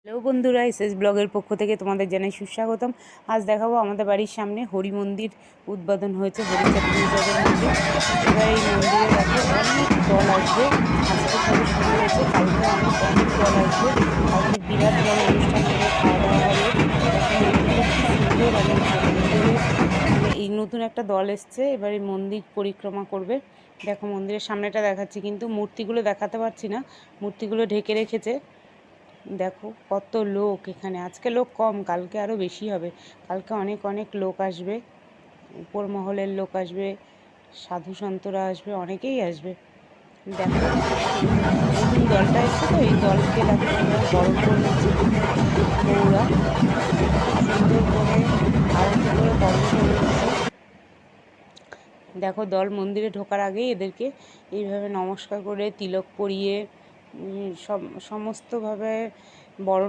Hello বন্ধুরা, SS ব্লগের পক্ষ থেকে তোমাদের জানাই সুস্বাগতম। আজ দেখাবো আমাদের বাড়ির সামনে হরি মন্দির উদ্বোধন হয়েছে, হরিচাঁদ গুরুচাঁদের মন্দির। এবার এই মন্দিরে দেখো অনেক দল আসবে। আজকে থেকে শুরু হয়েছে, কালকে অনেক অনেক দল আসবে। কালকে বিরাট বড় অনুষ্ঠান হবে, খাওয়া দাওয়া হবে। দেখো মন্দিরটা কি সুন্দর, আমি মন্দিরে মানে এই নতুন একটা দল এসছে, এবার এই মন্দির পরিক্রমা করবে। দেখো মন্দিরের সামনেটা দেখাচ্ছি, কিন্তু মূর্তিগুলো দেখাতে পারছি না, মূর্তিগুলো ঢেকে রেখেছে। দেখো কত লোক এখানে, আজকে লোক কম, কালকে আরও বেশি হবে। কালকে অনেক অনেক লোক আসবে, উপর মহলের লোক আসবে, সাধু সন্তরা আসবে, অনেকেই আসবে। দেখো নতুন দলটা এসছে তো, এই দলকে দেখো বরণ করে নিচ্ছে বউরা, খুব সুন্দর করে আরতি করে বরণ করে নিচ্ছে। দেখো দল মন্দিরে ঢোকার আগেই এদেরকে এইভাবে নমস্কার করে তিলক পরিয়ে সমস্তভাবে বরণ